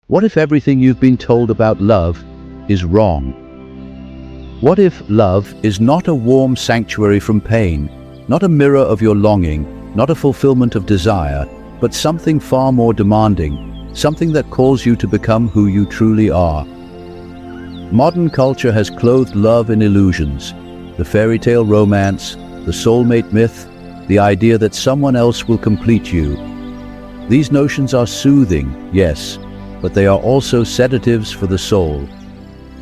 What if everything you've been told about love is wrong? What if love is not a warm sanctuary from pain, not a mirror of your longing, not a fulfillment of desire, but something far more demanding, something that calls you to become who you truly are? Modern culture has clothed love in illusions, the fairy tale romance, the soulmate myth, the idea that someone else will complete you. These notions are soothing, yes, but they are also sedatives for the soul.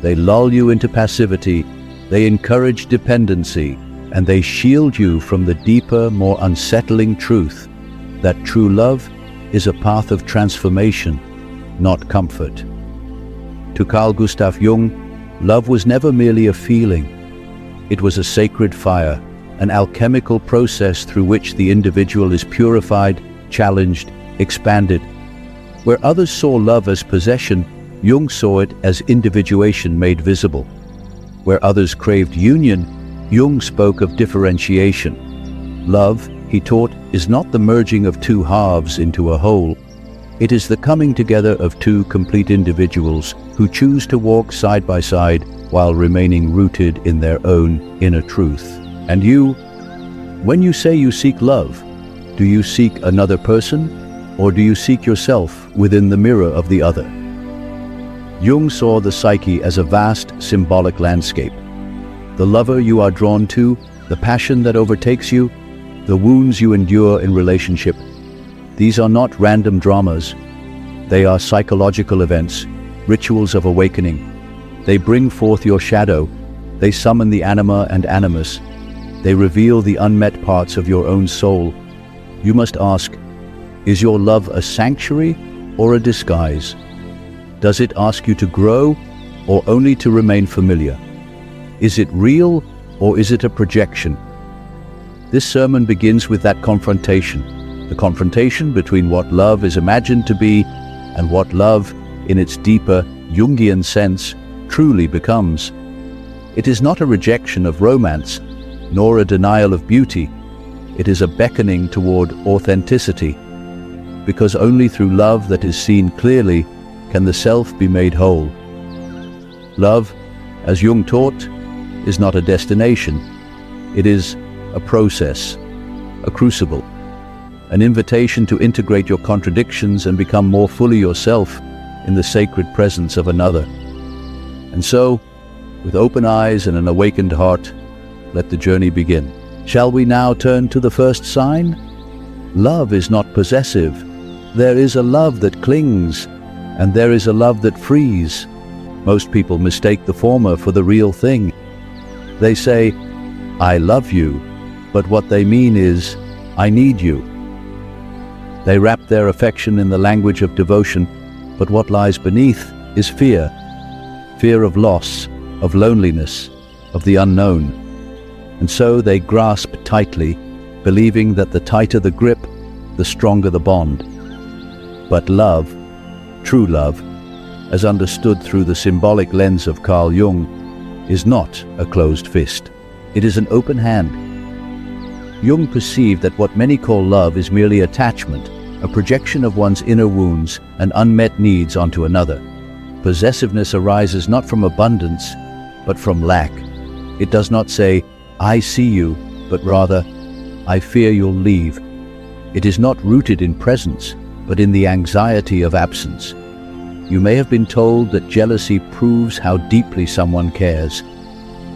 They lull you into passivity, they encourage dependency, and they shield you from the deeper, more unsettling truth that true love is a path of transformation, not comfort. To Carl Jung, love was never merely a feeling. It was a sacred fire, an alchemical process through which the individual is purified, challenged, expanded. Where others saw love as possession, Jung saw it as individuation made visible. Where others craved union, Jung spoke of differentiation. Love, he taught, is not the merging of two halves into a whole. It is the coming together of two complete individuals who choose to walk side by side while remaining rooted in their own inner truth. And you, when you say you seek love, do you seek another person? Or do you seek yourself within the mirror of the other? Jung saw the psyche as a vast symbolic landscape. The lover you are drawn to, the passion that overtakes you, the wounds you endure in relationship. These are not random dramas. They are psychological events, rituals of awakening. They bring forth your shadow. They summon the anima and animus. They reveal the unmet parts of your own soul. You must ask, is your love a sanctuary or a disguise? Does it ask you to grow or only to remain familiar? Is it real or is it a projection? This sermon begins with that confrontation, the confrontation between what love is imagined to be and what love, in its deeper Jungian sense, truly becomes. It is not a rejection of romance, nor a denial of beauty. It is a beckoning toward authenticity. Because only through love that is seen clearly can the self be made whole. Love, as Jung taught, is not a destination. It is a process, a crucible, an invitation to integrate your contradictions and become more fully yourself in the sacred presence of another. And so, with open eyes and an awakened heart, let the journey begin. Shall we now turn to the first sign? Love is not possessive. There is a love that clings, and there is a love that frees. Most people mistake the former for the real thing. They say, I love you, but what they mean is, I need you. They wrap their affection in the language of devotion, but what lies beneath is fear. Fear of loss, of loneliness, of the unknown. And so they grasp tightly, believing that the tighter the grip, the stronger the bond. But love, true love, as understood through the symbolic lens of Carl Jung, is not a closed fist. It is an open hand. Jung perceived that what many call love is merely attachment, a projection of one's inner wounds and unmet needs onto another. Possessiveness arises not from abundance, but from lack. It does not say, I see you, but rather, I fear you'll leave. It is not rooted in presence, but in the anxiety of absence. You may have been told that jealousy proves how deeply someone cares,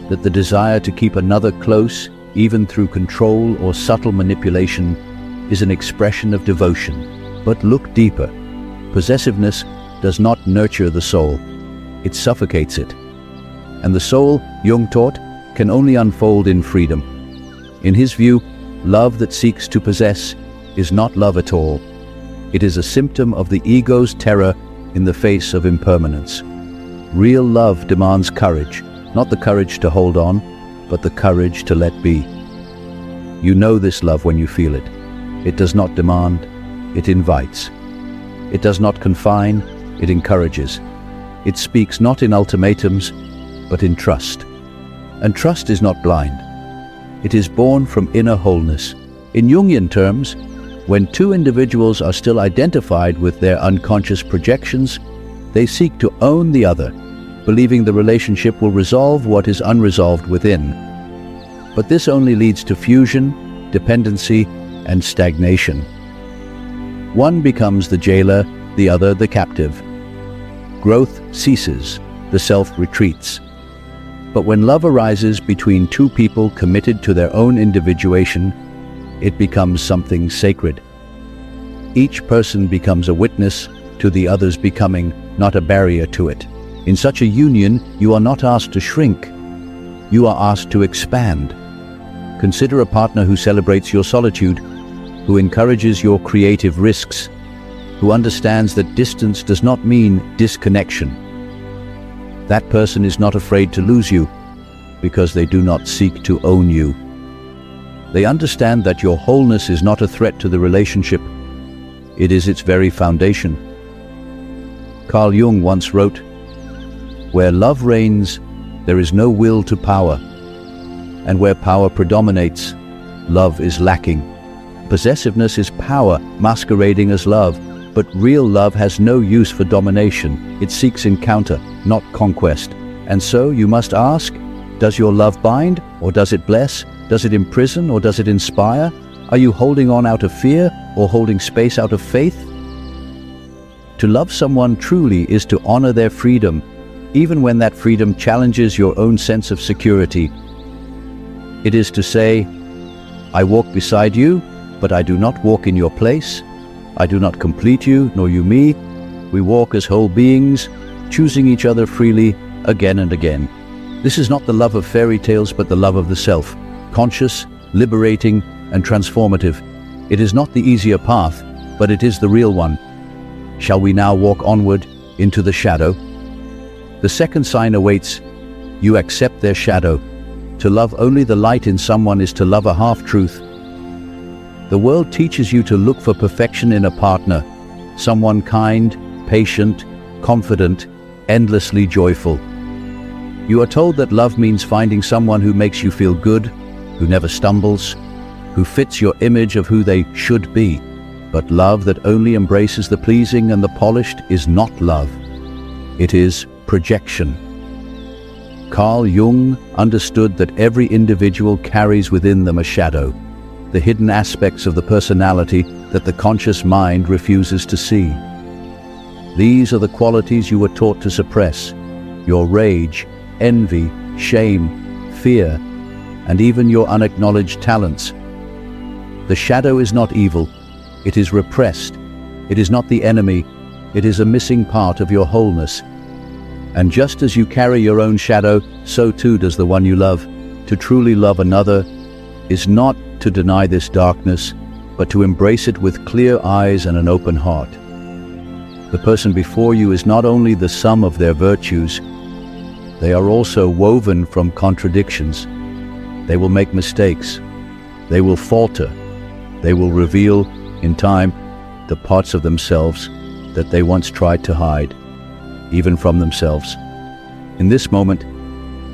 that the desire to keep another close, even through control or subtle manipulation, is an expression of devotion. But look deeper. Possessiveness does not nurture the soul. It suffocates it. And the soul, Jung taught, can only unfold in freedom. In his view, love that seeks to possess is not love at all. It is a symptom of the ego's terror in the face of impermanence. Real love demands courage, not the courage to hold on, but the courage to let be. You know this love when you feel it. It does not demand, it invites. It does not confine, it encourages. It speaks not in ultimatums, but in trust. And trust is not blind. It is born from inner wholeness. In Jungian terms, when two individuals are still identified with their unconscious projections, They seek to own the other, believing the relationship will resolve what is unresolved within. But this only leads to fusion, dependency, and stagnation. One becomes the jailer, the other the captive. Growth ceases, the self retreats. But when love arises between two people committed to their own individuation, it becomes something sacred. Each person becomes a witness to the other's becoming, not a barrier to it. In such a union, you are not asked to shrink. You are asked to expand. Consider a partner who celebrates your solitude, who encourages your creative risks, who understands that distance does not mean disconnection. That person is not afraid to lose you because they do not seek to own you. They understand that your wholeness is not a threat to the relationship. It is its very foundation. Carl Jung once wrote, "Where love reigns, there is no will to power. And where power predominates, love is lacking." Possessiveness is power masquerading as love, but real love has no use for domination. It seeks encounter, not conquest. And so you must ask, does your love bind, or does it bless? Does it imprison, or does it inspire? Are you holding on out of fear, or holding space out of faith? To love someone truly is to honor their freedom, even when that freedom challenges your own sense of security. It is to say, I walk beside you, but I do not walk in your place. I do not complete you, nor you me. We walk as whole beings, choosing each other freely again and again. This is not the love of fairy tales, but the love of the self, conscious, liberating, and transformative. It is not the easier path, but it is the real one. Shall we now walk onward into the shadow? The second sign awaits. You accept their shadow. To love only the light in someone is to love a half-truth. The world teaches you to look for perfection in a partner, someone kind, patient, confident, endlessly joyful. You are told that love means finding someone who makes you feel good, who never stumbles, who fits your image of who they should be. But love that only embraces the pleasing and the polished is not love. It is projection. Carl Jung understood that every individual carries within them a shadow, the hidden aspects of the personality that the conscious mind refuses to see. These are the qualities you were taught to suppress: your rage, envy, shame, fear, and even your unacknowledged talents. The shadow is not evil. It is repressed. It is not the enemy. It is a missing part of your wholeness. And just as you carry your own shadow, so too does the one you love. To truly love another is not to deny this darkness, but to embrace it with clear eyes and an open heart. The person before you is not only the sum of their virtues, they are also woven from contradictions. They will make mistakes. They will falter. They will reveal, in time, the parts of themselves that they once tried to hide, even from themselves. In this moment,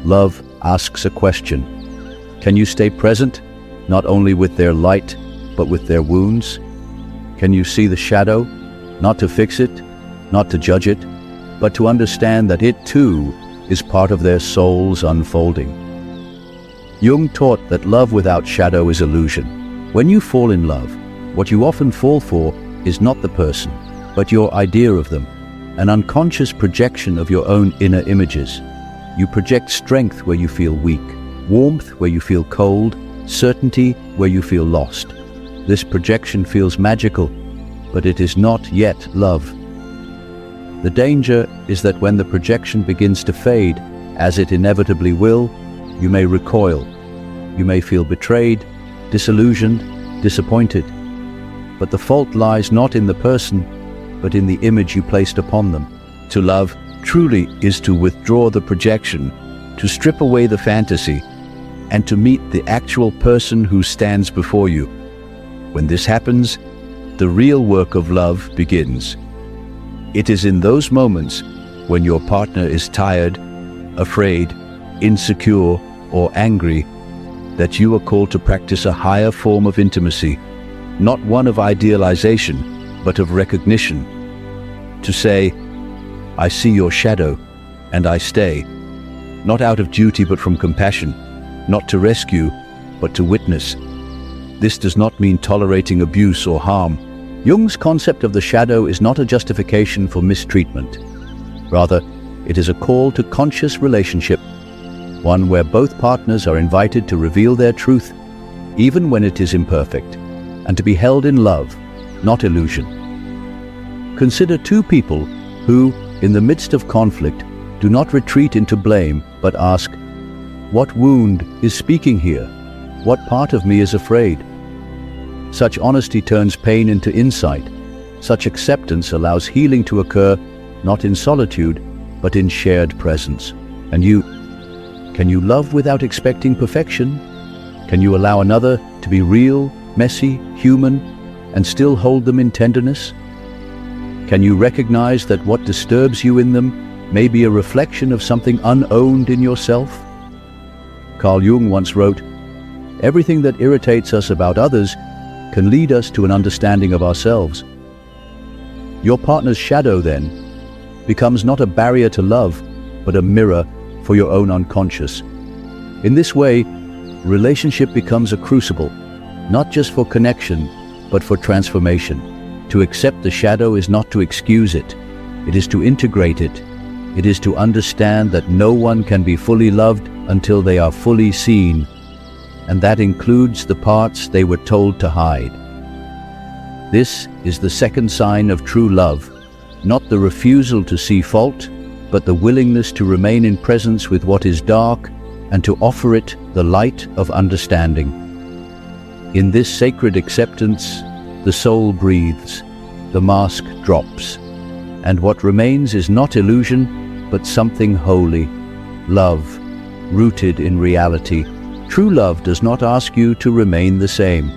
love asks a question. Can you stay present, not only with their light, but with their wounds? Can you see the shadow, not to fix it, not to judge it, but to understand that it too is part of their soul's unfolding? Jung taught that love without shadow is illusion. When you fall in love, what you often fall for is not the person, but your idea of them, an unconscious projection of your own inner images. You project strength where you feel weak, warmth where you feel cold, certainty where you feel lost. This projection feels magical, but it is not yet love. The danger is that when the projection begins to fade, as it inevitably will, you may recoil. You may feel betrayed, disillusioned, disappointed. But the fault lies not in the person, but in the image you placed upon them. To love truly is to withdraw the projection, to strip away the fantasy, and to meet the actual person who stands before you. When this happens, the real work of love begins. It is in those moments when your partner is tired, afraid, insecure, or angry that you are called to practice a higher form of intimacy, not one of idealization, but of recognition. To say, I see your shadow, and I stay. Not out of duty but from compassion, not to rescue, but to witness. This does not mean tolerating abuse or harm. Jung's concept of the shadow is not a justification for mistreatment. Rather, it is a call to conscious relationship, one where both partners are invited to reveal their truth, even when it is imperfect, and to be held in love, not illusion. Consider two people who, in the midst of conflict, do not retreat into blame, but ask, "What wound is speaking here? What part of me is afraid?" Such honesty turns pain into insight. Such acceptance allows healing to occur, not in solitude, but in shared presence. And can you love without expecting perfection? Can you allow another to be real, messy, human, and still hold them in tenderness? Can you recognize that what disturbs you in them may be a reflection of something unowned in yourself? Carl Jung once wrote, "Everything that irritates us about others can lead us to an understanding of ourselves." Your partner's shadow, then, becomes not a barrier to love, but a mirror for your own unconscious. In this way, relationship becomes a crucible, not just for connection, but for transformation. To accept the shadow is not to excuse it. It is to integrate it. It is to understand that no one can be fully loved until they are fully seen, and that includes the parts they were told to hide. This is the second sign of true love, not the refusal to see fault, but the willingness to remain in presence with what is dark and to offer it the light of understanding. In this sacred acceptance, the soul breathes, the mask drops, and what remains is not illusion, but something holy, love, rooted in reality. True love does not ask you to remain the same.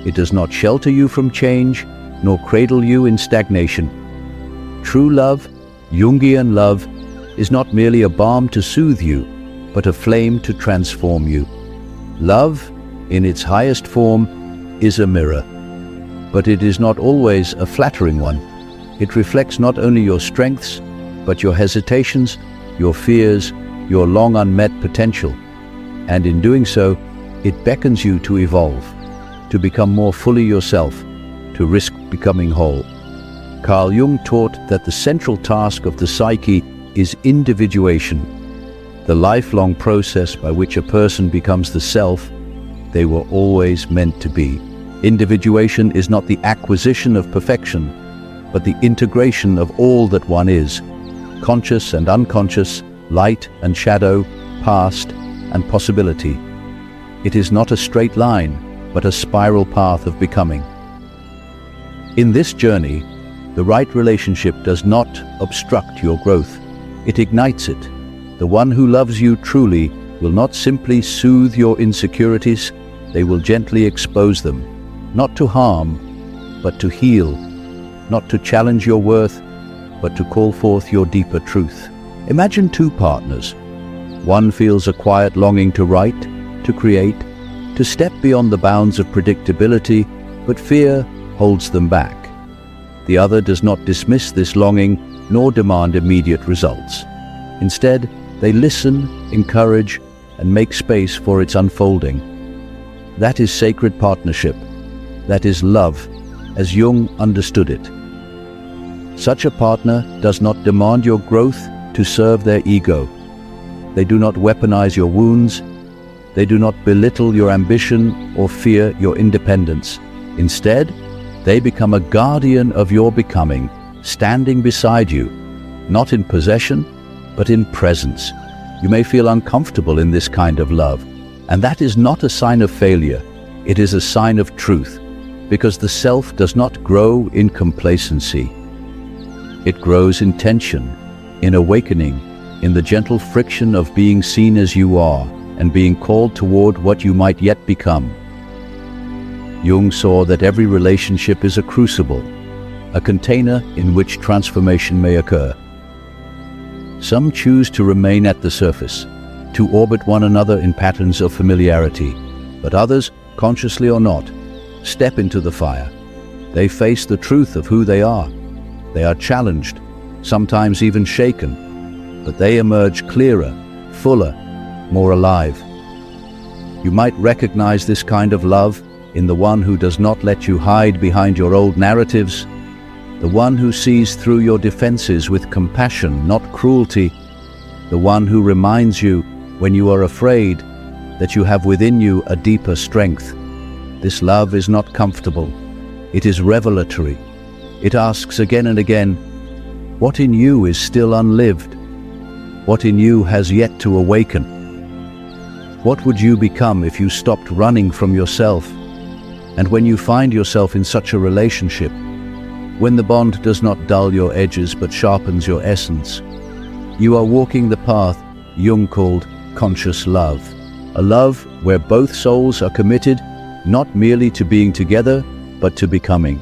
It does not shelter you from change, nor cradle you in stagnation. True love, Jungian love, is not merely a balm to soothe you, but a flame to transform you. Love, in its highest form, is a mirror. But it is not always a flattering one. It reflects not only your strengths, but your hesitations, your fears, your long unmet potential. And in doing so, it beckons you to evolve, to become more fully yourself, to risk becoming whole. Carl Jung taught that the central task of the psyche is individuation, the lifelong process by which a person becomes the self they were always meant to be. Individuation is not the acquisition of perfection, but the integration of all that one is, conscious and unconscious, light and shadow, past and possibility. It is not a straight line, but a spiral path of becoming. In this journey, the right relationship does not obstruct your growth. It ignites it. The one who loves you truly will not simply soothe your insecurities, they will gently expose them, not to harm, but to heal, not to challenge your worth, but to call forth your deeper truth. Imagine two partners. One feels a quiet longing to write, to create, to step beyond the bounds of predictability, but fear holds them back. The other does not dismiss this longing, nor demand immediate results. Instead, they listen, encourage, and make space for its unfolding. That is sacred partnership. That is love, as Jung understood it. Such a partner does not demand your growth to serve their ego. They do not weaponize your wounds. They do not belittle your ambition or fear your independence. Instead, they become a guardian of your becoming, standing beside you, not in possession, but in presence. You may feel uncomfortable in this kind of love, and that is not a sign of failure. It is a sign of truth, because the self does not grow in complacency. It grows in tension, in awakening, in the gentle friction of being seen as you are and being called toward what you might yet become. Jung saw that every relationship is a crucible, a container in which transformation may occur. Some choose to remain at the surface, to orbit one another in patterns of familiarity, but others, consciously or not, step into the fire. They face the truth of who they are. They are challenged, sometimes even shaken, but they emerge clearer, fuller, more alive. You might recognize this kind of love in the one who does not let you hide behind your old narratives, the one who sees through your defenses with compassion, not cruelty, the one who reminds you when you are afraid that you have within you a deeper strength. This love is not comfortable. It is revelatory. It asks again and again, what in you is still unlived? What in you has yet to awaken? What would you become if you stopped running from yourself? And when you find yourself in such a relationship, when the bond does not dull your edges but sharpens your essence, you are walking the path Jung called conscious love, a love where both souls are committed not merely to being together, but to becoming.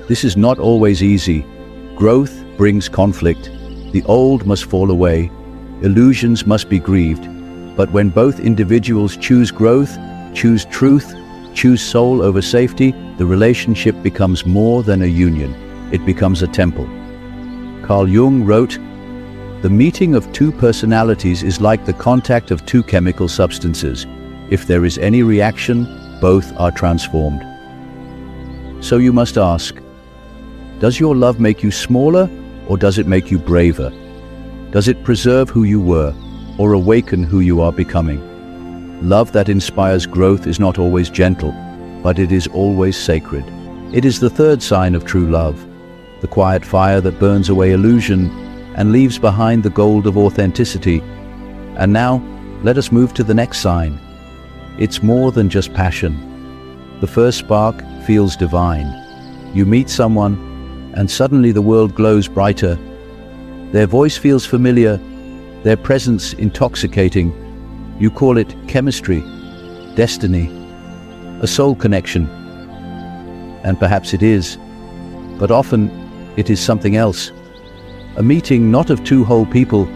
This is not always easy. Growth brings conflict. The old must fall away. Illusions must be grieved. But when both individuals choose growth, choose truth, choose soul over safety, the relationship becomes more than a union. It becomes a temple. Carl Jung wrote, "The meeting of two personalities is like the contact of two chemical substances. If there is any reaction, both are transformed." So you must ask, does your love make you smaller, or does it make you braver? Does it preserve who you were, or awaken who you are becoming? Love that inspires growth is not always gentle, but it is always sacred. It is the third sign of true love, the quiet fire that burns away illusion and leaves behind the gold of authenticity. And now, let us move to the next sign. It's more than just passion. The first spark feels divine. You meet someone, and suddenly the world glows brighter. Their voice feels familiar, their presence intoxicating. You call it chemistry, destiny, a soul connection. And perhaps it is, but often it is something else. A meeting not of two whole people,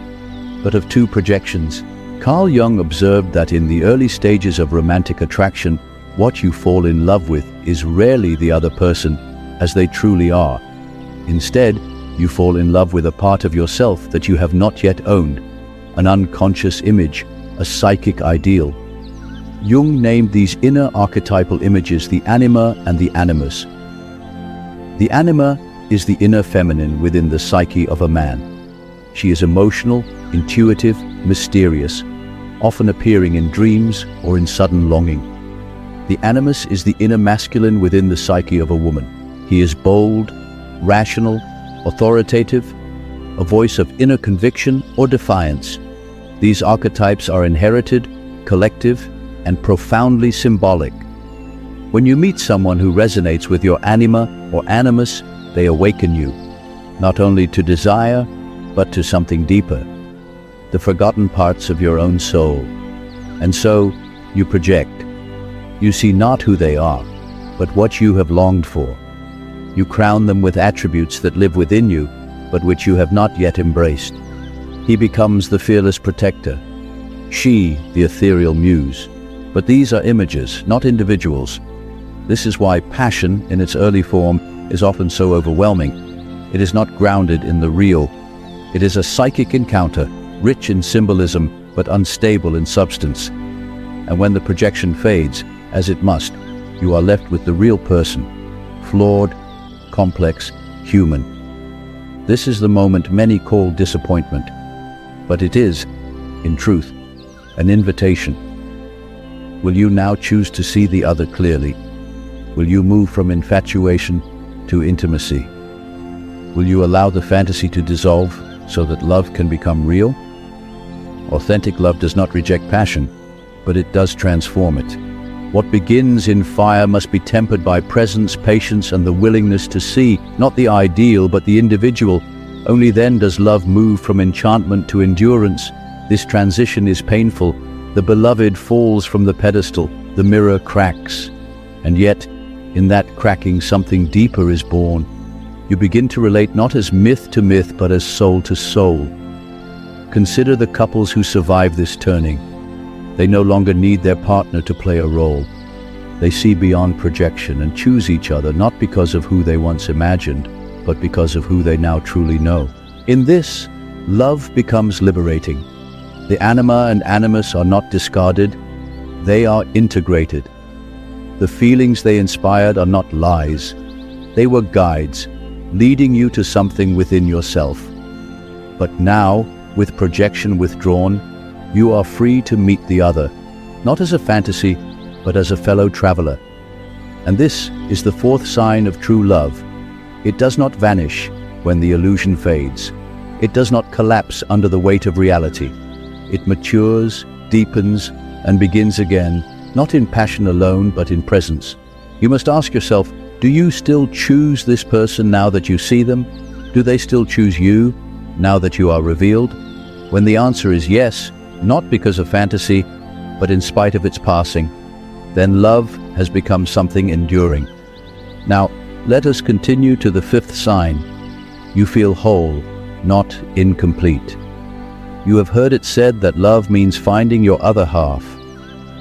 but of two projections. Carl Jung observed that in the early stages of romantic attraction, what you fall in love with is rarely the other person as they truly are. Instead, you fall in love with a part of yourself that you have not yet owned, an unconscious image, a psychic ideal. Jung named these inner archetypal images the anima and the animus. The anima is the inner feminine within the psyche of a man. She is emotional, intuitive, mysterious, often appearing in dreams or in sudden longing. The animus is the inner masculine within the psyche of a woman. He is bold, rational, authoritative, a voice of inner conviction or defiance. These archetypes are inherited, collective, and profoundly symbolic. When you meet someone who resonates with your anima or animus, they awaken you, not only to desire, but to something deeper, the forgotten parts of your own soul. And so, you project. You see not who they are, but what you have longed for. You crown them with attributes that live within you, but which you have not yet embraced. He becomes the fearless protector, she the ethereal muse. But these are images, not individuals. This is why passion, in its early form, is often so overwhelming. It is not grounded in the real. It is a psychic encounter, rich in symbolism, but unstable in substance. And when the projection fades, as it must, you are left with the real person, flawed, complex, human. This is the moment many call disappointment, but it is, in truth, an invitation. Will you now choose to see the other clearly? Will you move from infatuation to intimacy? Will you allow the fantasy to dissolve so that love can become real? Authentic love does not reject passion, but it does transform it. What begins in fire must be tempered by presence, patience, and the willingness to see, not the ideal, but the individual. Only then does love move from enchantment to endurance. This transition is painful. The beloved falls from the pedestal, the mirror cracks. And yet, in that cracking, something deeper is born. You begin to relate not as myth to myth, but as soul to soul. Consider the couples who survive this turning. They no longer need their partner to play a role. They see beyond projection and choose each other not because of who they once imagined, but because of who they now truly know. In this, love becomes liberating. The anima and animus are not discarded, they are integrated. The feelings they inspired are not lies. They were guides, leading you to something within yourself. But now, with projection withdrawn, you are free to meet the other, not as a fantasy, but as a fellow traveler. And this is the fourth sign of true love. It does not vanish when the illusion fades. It does not collapse under the weight of reality. It matures, deepens, and begins again, not in passion alone, but in presence. You must ask yourself, do you still choose this person now that you see them? Do they still choose you now that you are revealed? When the answer is yes, not because of fantasy, but in spite of its passing, then love has become something enduring. Now, let us continue to the fifth sign. You feel whole, not incomplete. You have heard it said that love means finding your other half,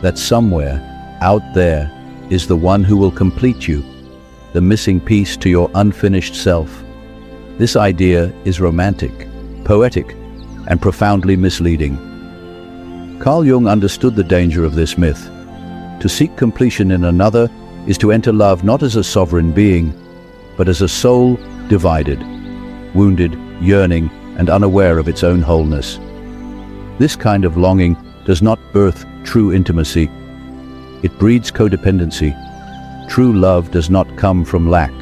that somewhere, out there, is the one who will complete you, the missing piece to your unfinished self. This idea is romantic, poetic, and profoundly misleading. Carl Jung understood the danger of this myth. To seek completion in another is to enter love not as a sovereign being, but as a soul divided, wounded, yearning, and unaware of its own wholeness. This kind of longing does not birth true intimacy. It breeds codependency. True love does not come from lack.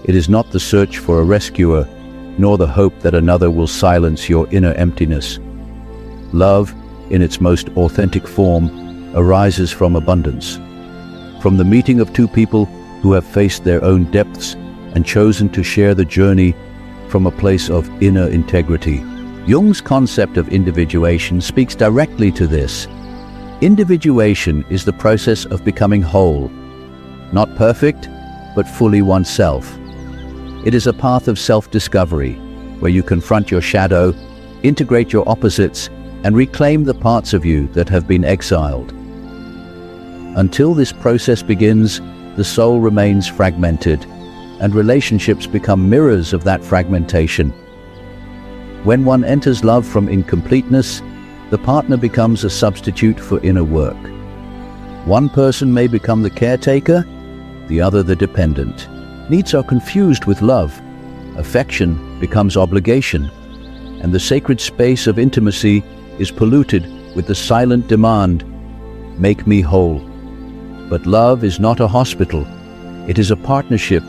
It is not the search for a rescuer, nor the hope that another will silence your inner emptiness. Love, in its most authentic form, arises from abundance, from the meeting of two people who have faced their own depths and chosen to share the journey from a place of inner integrity. Jung's concept of individuation speaks directly to this. Individuation is the process of becoming whole, not perfect, but fully oneself. It is a path of self-discovery, where you confront your shadow, integrate your opposites, and reclaim the parts of you that have been exiled. Until this process begins, the soul remains fragmented, and relationships become mirrors of that fragmentation. When one enters love from incompleteness, the partner becomes a substitute for inner work. One person may become the caretaker, the other the dependent. Needs are confused with love. Affection becomes obligation, and the sacred space of intimacy is polluted with the silent demand, "Make me whole." But love is not a hospital. It is a partnership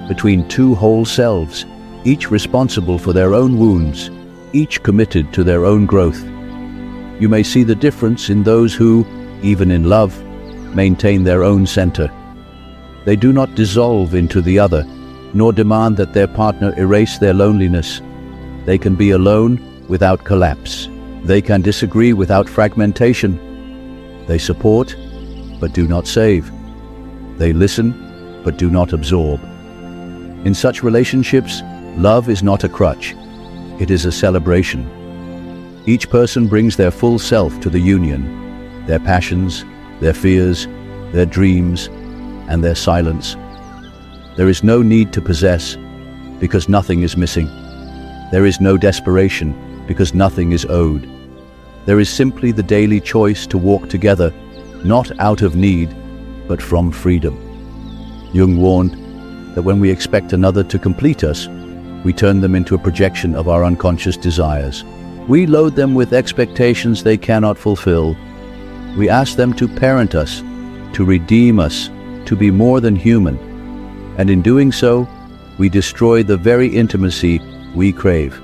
between two whole selves, each responsible for their own wounds, each committed to their own growth. You may see the difference in those who, even in love, maintain their own center. They do not dissolve into the other, nor demand that their partner erase their loneliness. They can be alone without collapse. They can disagree without fragmentation. They support, but do not save. They listen, but do not absorb. In such relationships, love is not a crutch. It is a celebration. Each person brings their full self to the union, their passions, their fears, their dreams, and their silence. There is no need to possess, because nothing is missing. There is no desperation, because nothing is owed. There is simply the daily choice to walk together, not out of need, but from freedom. Jung warned that when we expect another to complete us, we turn them into a projection of our unconscious desires. We load them with expectations they cannot fulfill. We ask them to parent us, to redeem us, to be more than human. And in doing so, we destroy the very intimacy we crave.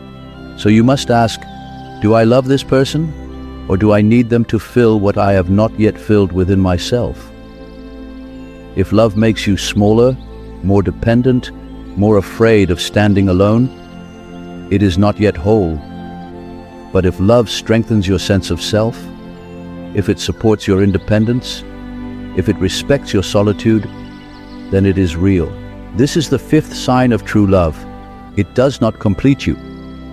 So you must ask, do I love this person? Or do I need them to fill what I have not yet filled within myself? If love makes you smaller, more dependent, more afraid of standing alone, it is not yet whole. But if love strengthens your sense of self, if it supports your independence, if it respects your solitude, then it is real. This is the fifth sign of true love. It does not complete you.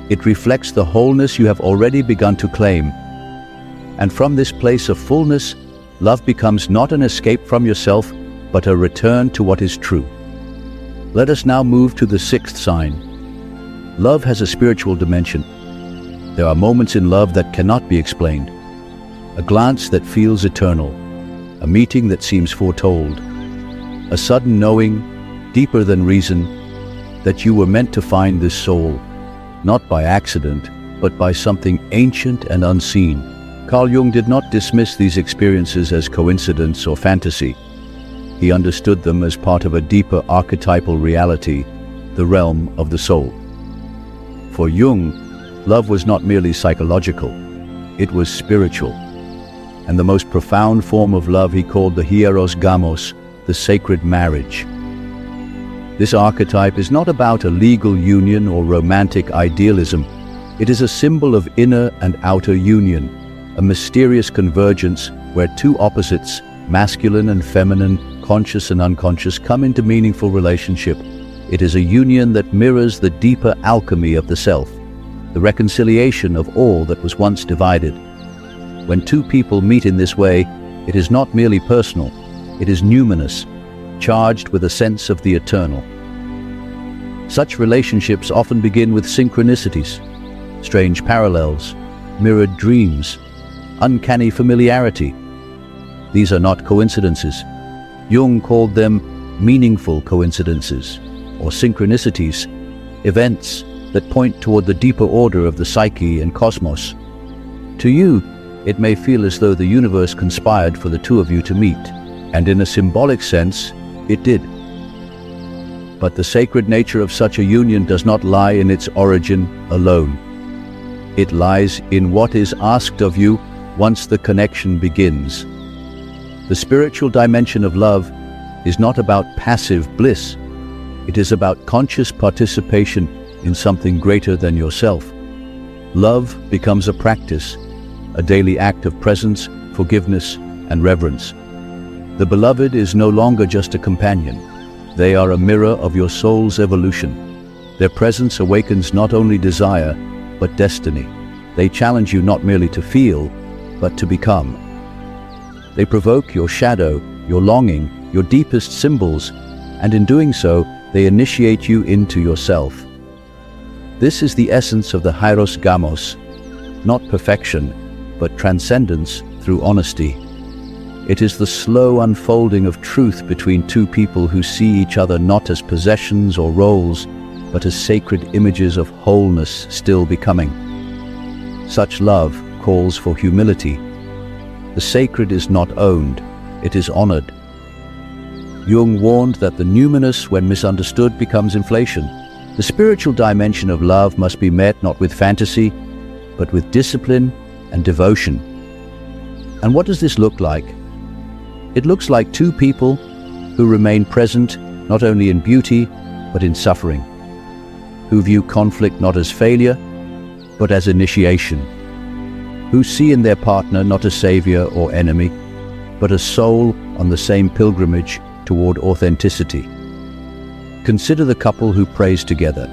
It reflects the wholeness you have already begun to claim. And from this place of fullness, love becomes not an escape from yourself, but a return to what is true. Let us now move to the sixth sign. Love has a spiritual dimension. There are moments in love that cannot be explained. A glance that feels eternal. A meeting that seems foretold. A sudden knowing, deeper than reason, that you were meant to find this soul, not by accident, but by something ancient and unseen. Carl Jung did not dismiss these experiences as coincidence or fantasy. He understood them as part of a deeper archetypal reality, the realm of the soul. For Jung, love was not merely psychological, it was spiritual. And the most profound form of love he called the hieros gamos, the sacred marriage. This archetype is not about a legal union or romantic idealism. It is a symbol of inner and outer union, a mysterious convergence where two opposites, masculine and feminine, conscious and unconscious, come into meaningful relationship. It is a union that mirrors the deeper alchemy of the self, the reconciliation of all that was once divided. When two people meet in this way, it is not merely personal, it is numinous, charged with a sense of the eternal. Such relationships often begin with synchronicities, strange parallels, mirrored dreams, uncanny familiarity. These are not coincidences. Jung called them meaningful coincidences, or synchronicities, events that point toward the deeper order of the psyche and cosmos. To you, it may feel as though the universe conspired for the two of you to meet, and in a symbolic sense, it did. But the sacred nature of such a union does not lie in its origin alone. It lies in what is asked of you once the connection begins. The spiritual dimension of love is not about passive bliss. It is about conscious participation in something greater than yourself. Love becomes a practice, a daily act of presence, forgiveness, and reverence. The beloved is no longer just a companion. They are a mirror of your soul's evolution. Their presence awakens not only desire, but destiny. They challenge you not merely to feel, but to become. They provoke your shadow, your longing, your deepest symbols, and in doing so, they initiate you into yourself. This is the essence of the hieros gamos, not perfection, but transcendence through honesty. It is the slow unfolding of truth between two people who see each other not as possessions or roles, but as sacred images of wholeness still becoming. Such love calls for humility. The sacred is not owned, it is honored. Jung warned that the numinous, when misunderstood, becomes inflation. The spiritual dimension of love must be met not with fantasy, but with discipline and devotion. And what does this look like? It looks like two people who remain present not only in beauty, but in suffering, who view conflict not as failure, but as initiation, who see in their partner not a savior or enemy, but a soul on the same pilgrimage toward authenticity. Consider the couple who prays together,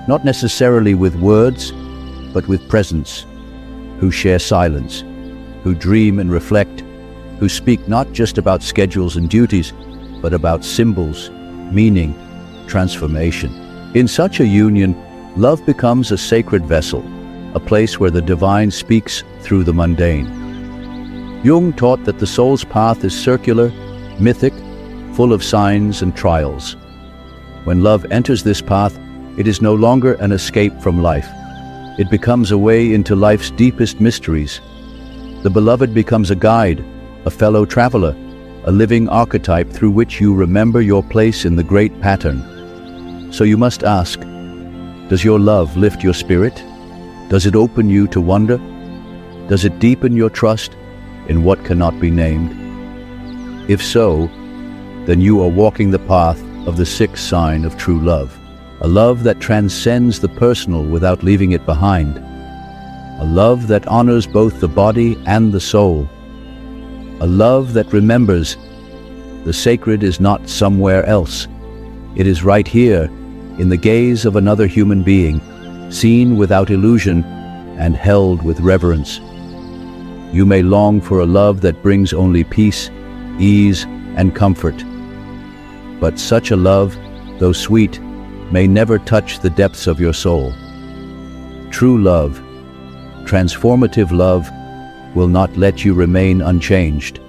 not necessarily with words, but with presence, who share silence, who dream and reflect, who speak not just about schedules and duties, but about symbols, meaning, transformation. In such a union, love becomes a sacred vessel, a place where the divine speaks through the mundane. Jung taught that the soul's path is circular, mythic, full of signs and trials. When love enters this path, it is no longer an escape from life. It becomes a way into life's deepest mysteries. The beloved becomes a guide, a fellow traveler, a living archetype through which you remember your place in the great pattern. So you must ask, does your love lift your spirit? Does it open you to wonder? Does it deepen your trust in what cannot be named? If so, then you are walking the path of the sixth sign of true love, a love that transcends the personal without leaving it behind, a love that honors both the body and the soul, a love that remembers the sacred is not somewhere else. It is right here, in the gaze of another human being, seen without illusion and held with reverence. You may long for a love that brings only peace, ease, and comfort. But such a love though sweet, may never touch the depths of your soul. True love, transformative love, will not let you remain unchanged.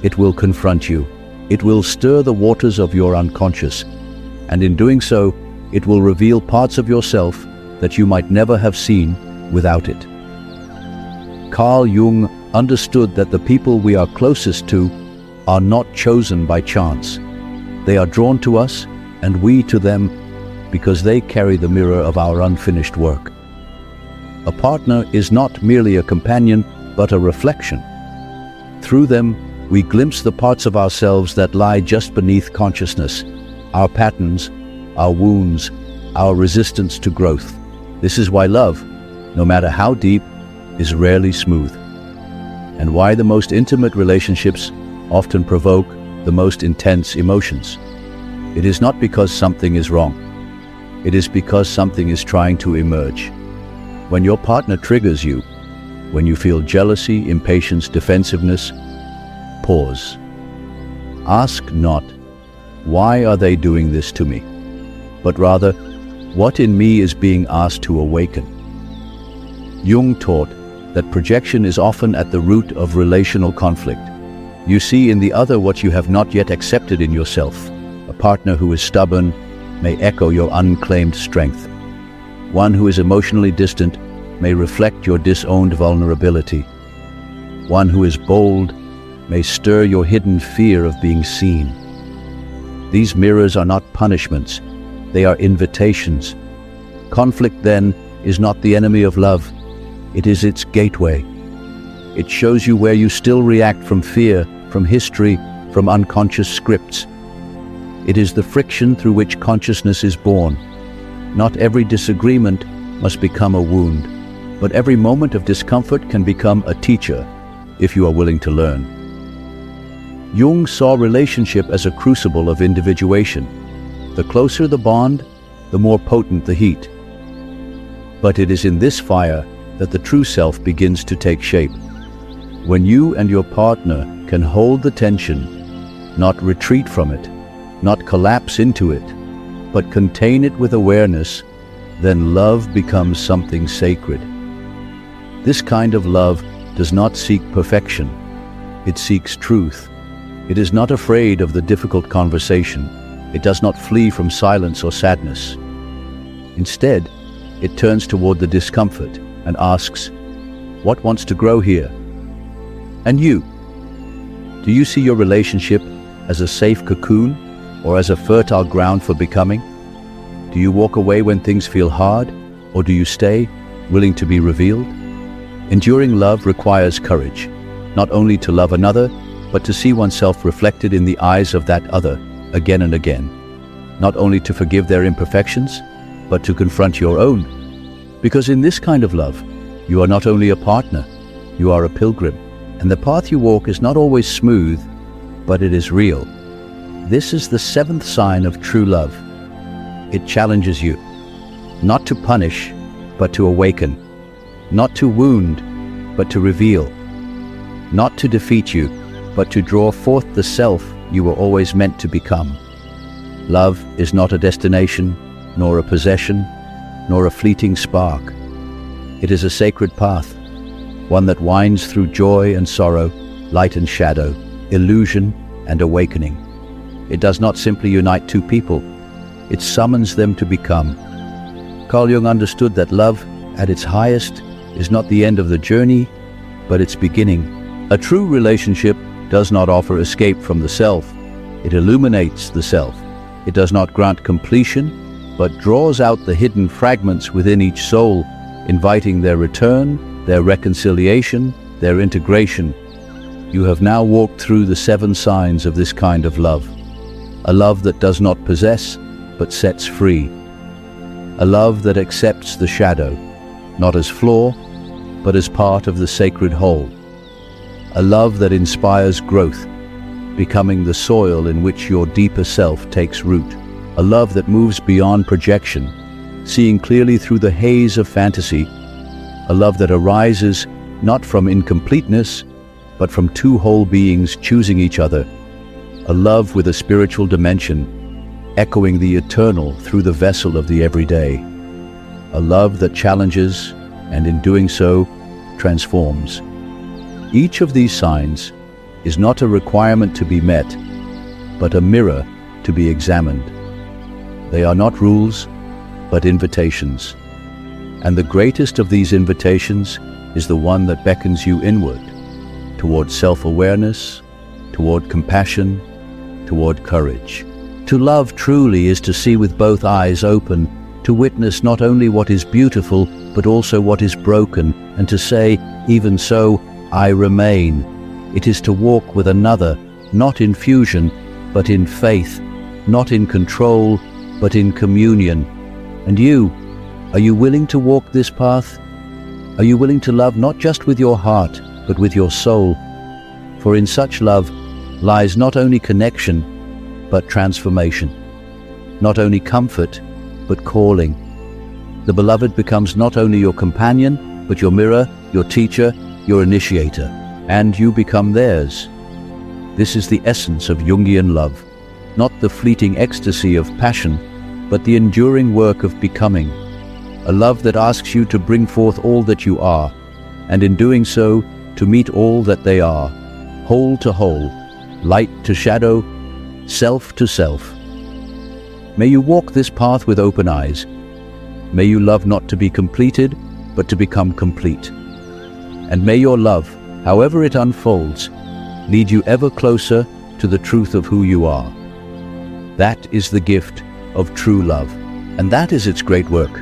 It will confront you. It will stir the waters of your unconscious, and in doing so, it will reveal parts of yourself that you might never have seen without it. Carl Jung understood that the people we are closest to are not chosen by chance. They are drawn to us, and we to them, because they carry the mirror of our unfinished work. A partner is not merely a companion, but a reflection. Through them, we glimpse the parts of ourselves that lie just beneath consciousness, our patterns, our wounds, our resistance to growth. This is why love, no matter how deep, is rarely smooth, and why the most intimate relationships often provoke the most intense emotions. It is not because something is wrong. It is because something is trying to emerge. When your partner triggers you, when you feel jealousy, impatience, defensiveness, pause. Ask not, why are they doing this to me? But rather, what in me is being asked to awaken? Jung taught that projection is often at the root of relational conflict. You see in the other what you have not yet accepted in yourself. A partner who is stubborn may echo your unclaimed strength. One who is emotionally distant may reflect your disowned vulnerability. One who is bold may stir your hidden fear of being seen. These mirrors are not punishments, they are invitations. Conflict, then, is not the enemy of love, it is its gateway. It shows you where you still react from fear, from history, from unconscious scripts. It is the friction through which consciousness is born. Not every disagreement must become a wound, but every moment of discomfort can become a teacher, if you are willing to learn. Jung saw relationship as a crucible of individuation. The closer the bond, the more potent the heat. But it is in this fire that the true self begins to take shape. When you and your partner can hold the tension, not retreat from it, not collapse into it, but contain it with awareness, then love becomes something sacred. This kind of love does not seek perfection. It seeks truth. It is not afraid of the difficult conversation. It does not flee from silence or sadness. Instead, it turns toward the discomfort and asks, what wants to grow here? And you? Do you see your relationship as a safe cocoon or as a fertile ground for becoming? Do you walk away when things feel hard, or do you stay, willing to be revealed? Enduring love requires courage, not only to love another, but to see oneself reflected in the eyes of that other again and again. Not only to forgive their imperfections, but to confront your own. Because in this kind of love, you are not only a partner, you are a pilgrim. And the path you walk is not always smooth, but it is real. This is the seventh sign of true love. It challenges you, not to punish, but to awaken. Not to wound, but to reveal. Not to defeat you, but to draw forth the self you were always meant to become. Love is not a destination, nor a possession, nor a fleeting spark. It is a sacred path, one that winds through joy and sorrow, light and shadow, illusion and awakening. It does not simply unite two people, it summons them to become. Carl Jung understood that love, at its highest, is not the end of the journey, but its beginning. A true relationship does not offer escape from the self. It illuminates the self. It does not grant completion, but draws out the hidden fragments within each soul, inviting their return, their reconciliation, their integration. You have now walked through the 7 signs of this kind of love. A love that does not possess, but sets free. A love that accepts the shadow, not as flaw, but as part of the sacred whole. A love that inspires growth, becoming the soil in which your deeper self takes root. A love that moves beyond projection, seeing clearly through the haze of fantasy. A love that arises not from incompleteness, but from two whole beings choosing each other. A love with a spiritual dimension, echoing the eternal through the vessel of the everyday. A love that challenges, and in doing so, transforms. Each of these signs is not a requirement to be met, but a mirror to be examined. They are not rules, but invitations. And the greatest of these invitations is the one that beckons you inward, toward self-awareness, toward compassion, toward courage. To love truly is to see with both eyes open, to witness not only what is beautiful, but also what is broken, and to say, even so, I remain. It is to walk with another, not in fusion, but in faith, not in control, but in communion. And you, are you willing to walk this path? Are you willing to love not just with your heart, but with your soul? For in such love lies not only connection, but transformation. Not only comfort, but calling. The beloved becomes not only your companion, but your mirror, your teacher, your initiator, and you become theirs. This is the essence of Jungian love, not the fleeting ecstasy of passion, but the enduring work of becoming. A love that asks you to bring forth all that you are, and in doing so, to meet all that they are, whole to whole, light to shadow, self to self. May you walk this path with open eyes. May you love not to be completed, but to become complete. And may your love, however it unfolds, lead you ever closer to the truth of who you are. That is the gift of true love, and that is its great work.